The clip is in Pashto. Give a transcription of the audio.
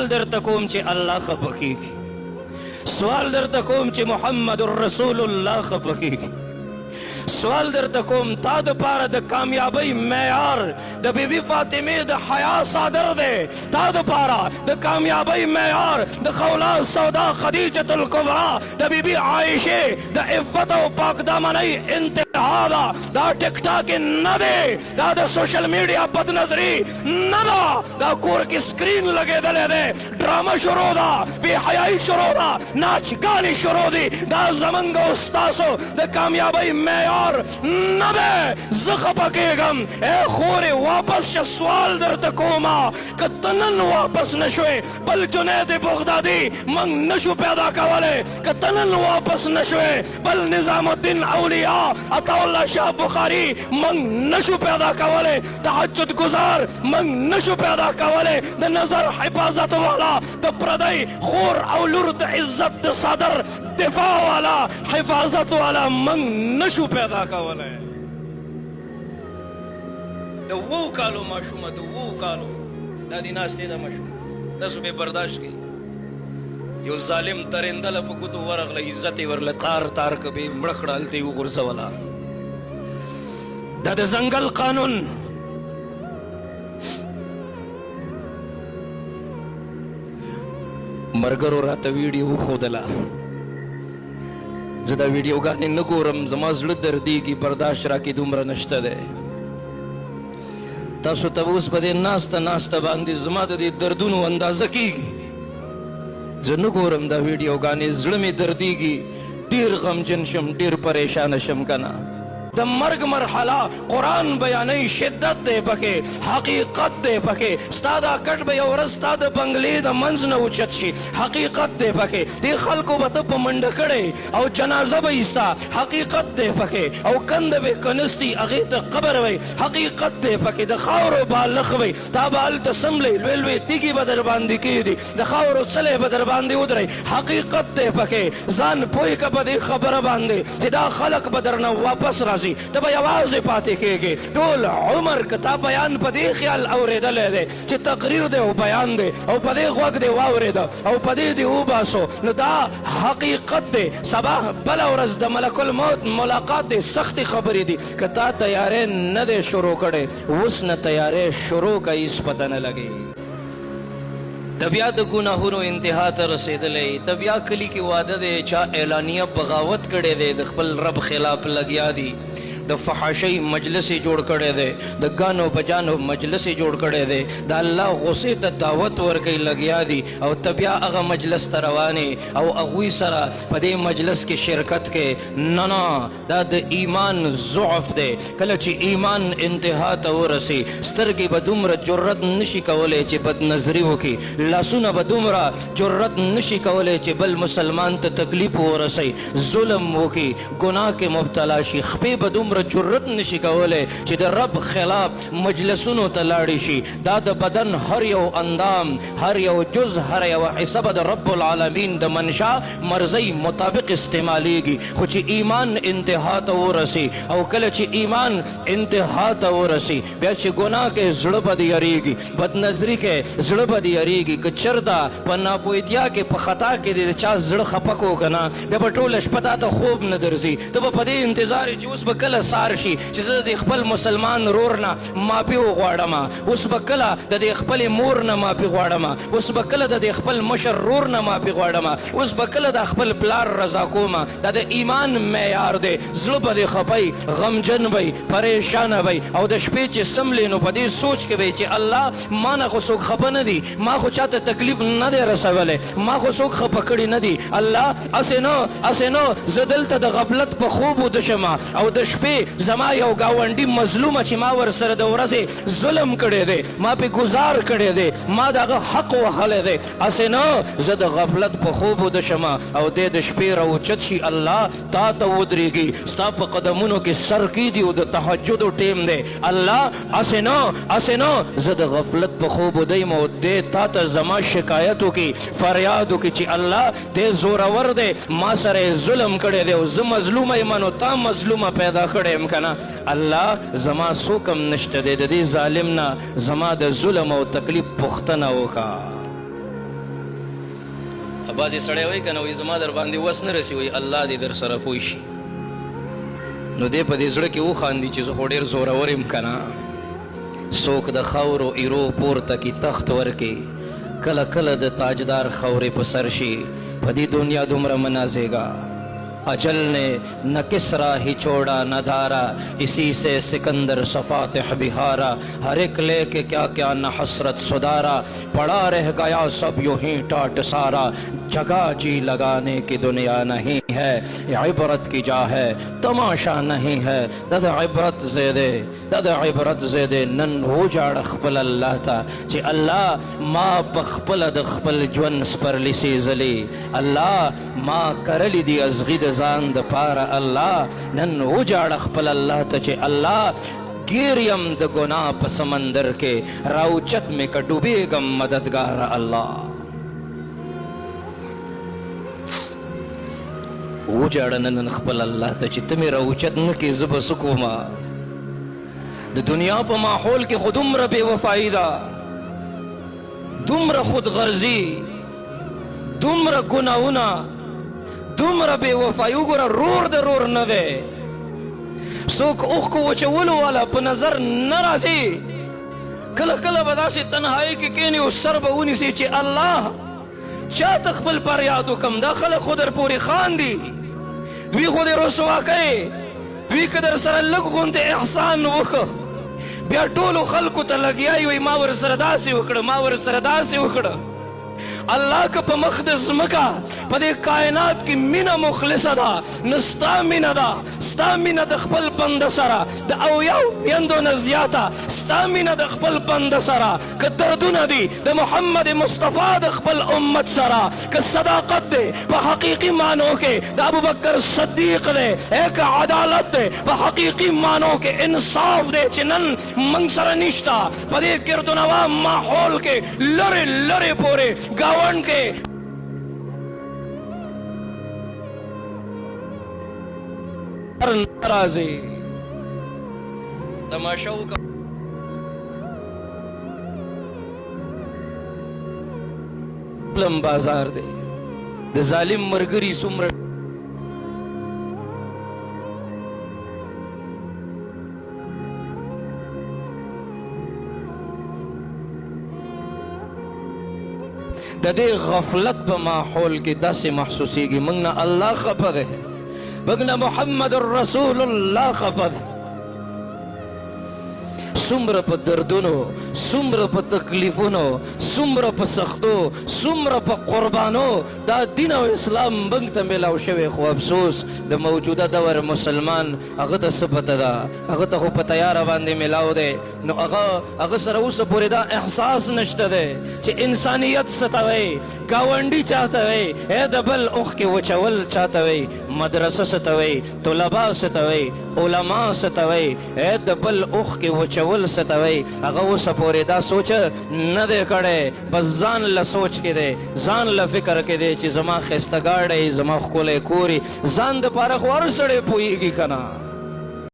سوال درته کوم چې الله خفه کیږي، سوال درته کوم چې محمد رسول الله خفه کیږي، سوال درته کوم تا د پاره د کامیابی معیار د بیبي فاطمه د حیا صادر دی، تا د پاره د کامیابی معیار د خولا سودا خدیجه الکبرا د بیبي عائشه د عفت او پاک دامنۍ انتها ده، دا ټیک ټاک نه دی، دا د سوشل میډیا بد نظری نه ده، دا کور کې سکرین لګېدلی دی، ډرامه شروع ده، بې حیایي شروع ده، ناچګانې شروع دي، دا زمونږ او ستاسو د کامیابۍ معیار نه دی. زه خفه کېږم ای خورې واپس شه، سوال درته کومه که ته نن واپس نه شوې بل جنید بغدادي موږ نشو پیدا کولی، که ته نن واپس نه شوې بل نظام الدین اولیاء عطاالله شاه بخاري موږ نشو پیدا کولی، تهجد گزار موږ نشو پیدا کولی، د نظر حفاظت والا د پردی خور او لور د عزت د صدر دفاع والا حفاظت والا موږ نشو پیدا کولی. د 7 کالو ماشومه، د 7 کالو دا دې ناستې ده ماشوم، تاسو به برداشت کړئ، یو ظالم درنده له په ګوتو ورغله، عزت یې ورله تار تار که به یې مړه کړه، هلته یې وغورځوله. دا د ځنګل قانون ملګرو راته ویډیو وښودله، زه دا ویډیوګانې نه ګورم، زما زړه دردېږي، برداشت راکې دومره نشته دی. تاسو ته به اوس په دې ناسته ناسته باندې زما د دې دردونو اندازه کېږي، زه نه ګورم دا ویډیوګانې، زړه مې دردېږي، ډېر غمجن شم، ډېر پریشانه شم که نه. د مرګ مرحله قرآن بیانوي، شدت دی پکې، حقیقت دی پکې، ستا دا کټ به یو ورځ ستا د بنګلې د منځ نه اوچت شي، حقیقت دی پکې، دې خلکو به ته په منډه کړی او جنازه به یې ستا، حقیقت دی پکې، او کنده به کنستي هغې ته قبر وی، حقیقت دی پکې، د خاورو بالښ وی، تا به هلته څملی لوی لوی تیږې به در باندې کېږدي، د خاورو څلی به در باندې ودرئ، حقیقت دی پکې. ځان پوه که په دې خبره باندې چې دا خلک به درنه واپس راځي، ته به یوازې پاتې کېږې ټول عمر. که تا بیان په دې خیال اورېدلی دی چې تقریر دی او بیان دی او په دې غوږ دی واورېده او په دې دې وباسو، نو دا حقیقت دی. سبا بله ورځ د ملک الموت ملاقات دی، سختې خبرې دي. که تا تیاری نه دی شروع کړی، اوس نه تیاری شروع که هېڅ پته نه لګي. د بیا د ګناهونو انتها ته رسېدلی، د بیا کلي کې واده دی، چا اعلانیه بغاوت کړی دی، د خپل رب خلاف لګیا دي، د فحاشۍ مجلس یې جوړ کړی دی، د ګانو بجانو مجلس یې جوړ کړی دی، د الله غصې ته دعوت ورکوي لګیا دي، او ته بیا هغه مجلس ته روانې او هغوی سره په دې مجلس کې شرکت کې. نه نه، دا د ایمان ضعف دی. کله چې ایمان انتها ته ورسي، سترګې به دومره جرت نشي کولی چې بد نظري وکړي، لاسونه به دومره جرت نشي کولی چې بل مسلمان ته تکلیف ورسوي، ظلم وکړي، ګناه کې مبتلا شي، خپې به دومره جرت نشي کولی چې د رب خلاف مجلسونو ته لاړې شي. دا د بدن هر یو اندام، هر یو جز، هر یو حصه به د رب العالمین د منشا مرضی مطابق استعمالیږي. خو چې ایمان انتها ته ورسي، او کله چې ایمان انتها ته ورسي، بیا چې ګناه کې زړه به دې یریږي، بد نظري کې زړه به دې یریږي، که چېرته په ناپوهتیا کې په خطا کې دې چا زړه خفه کړو که نه، بیا به ټوله شپه تا ته خوب نه درځي، ته به په دې انتظار یې چې اوس به کله سار شي چې زه د خپل مسلمان رور نه معافي وغواړم، اوس به کله د دې خپلې مور نه معافي غواړم، اوس به کله د دې خپل مشر رور نه معافي غواړم، اوس به کله د خپل پلار رضا کوم. دا د ایمان معیار دی. زړه به دې خفی، غمجن وی، پریشانه وی، او د شپې چې څملې نو په دې سوچ کې وی چې الله ما نه خو څوک خفه نه دي، ما خو چاته تکلیف نه دی رسولی، ما خو څوک خفه کړي نه دي. الله هسې نه زه دلته د غفلت په خوب وده شم، او د شپې زما یو ګاونډي مظلومه چې ما ورسره د ورځې ظلم کړی دی، ما پې ګزار کړی دی، ما د هغه حق وهلی دی، هسې نه زه د غفلت په خوب وده شم او دی د شپې راوچت شي، الله تا ته ودرېږي، ستا په قدمونو کې سر کېږدي او د تهجدو ټیم دی. الله هسې نه زه د غفلت په خوب ودیم او دی تا ته زما شکایت وکړي، فریاد وکړي چې الله دی زورور دی، ما سره ظلم کړی دی او زه مظلومه یم نو تا مظلومه پیدا کړی یم که نه. الله زما څوک هم نشته دی، د دې ظالم نه زما د ظلم او تکلیف پوښتنه وکړه. بعضې سړی وایي که نه وایي زما در باندې وس نه رسي وایي الله دې در سره پوه شي نو دی په دې زړه کې وخاندي چې زه خو ډېر زورور یم که نه څوک د خاورو ایرو پورته کی تخت ورکې کله کله د تاجدار خورې په سر شي په دې دنیا دومره مه نازېږه अजल ने न किसरा ही छोड़ा न धारा इसी से सिकंदर सफातिह बिहारा हर एक लेके क्या क्या न हसरत सुधारा पड़ा रह गया सब यूं ही टाट सारा जगह जी लगाने की दुनिया नहीं है इबरत की जा है तमाशा नहीं है दद इबरत ज़ेदे नन हो जाड़ खपल अल्लाह था जे अल्लाह माँ बखपल दखपल ज्वंस पर लिसी जली अल्लाह माँ करली दी अज़गिद ज़ान द पारा अल्लाह नन हो जाड़ खपल अल्लाह था जे अल्लाह गिरियम द गुनाह प समंदर के राउचत में कटुबेगम मददगार अल्लाह وجاړه نن خپل الله ته چې ته مې راوچت نه کې زه به څه کومه د دنیا په ماحول کې خو دومره بې وفایي ده دومره خودغرضي دومره ګناهونه دومره بې وفایي وګوره رور د رور نه دی څوک اوښکو وچولو والا په نظر نه راځي کله کله به داسې تنهایي کې کښېني او سر به ونیسي چې الله چاته خپل فریاد وکړم دا خلک خو در پورې خاندي دوی خو دې رسوا کوي دوی که در سره لږ غوندې احسان وکړه بیا ټولو خلکو ته لګیا وي ما ورسره داسې وکړه ما ورسره داسې وکړه الله که په مخ د ځمکه په دې کائنات کې مینه مخلصه ده نو ستا مینه ده ستا مینه د خپل بنده سره د اویاو میندو نه زیاته ستا مینه د خپل بنده سره که دردونه دي د محمد مصطفی د خپل امت سره که صداقت دی په حقیقي معنو کې د ابوبکر صدیق دی که عدالت دی په حقیقي معنو کې انصاف دی چې نن موږ سره نشته په دې ګردونوا ماحول کې لرې لرې پورې गावन के नाराजी तमाशा का बाजार दे द जालिम मरगरी सुमर د دې غفلت په ماحول کې داسې محسوسیږي موږ نه الله خفه دی موږ نه محمد رسول الله خفه دی څومره په دردونو څومره په تکلیفونو څومره په سختو څومره په قربانو دا دین او اسلام موږ ته میلاو شوی خو افسوس د موجوده دور مسلمان هغه ته څه پته ده هغه ته خو په تیاره باندې میلاو دی نو هغه سره اوسه پورې دا احساس نشته دی چې انسانیت څه ته وایي ګاونډي چا ته وایي د بل اوښکې وچول چا ته وایي مدرسه څه ته وایي طلبا څه ته وایي علما څه ته وایي د بل اوښکې وچول ستوي هغه اوسه پورې دا سوچ نه دی کړی بس ځان له سوچ کې دی ځان له فکر کې دی چې زما ښایسته ګاډی زما ښکلی کوري ځان دپاره خو هر سړی پوهېږي که نه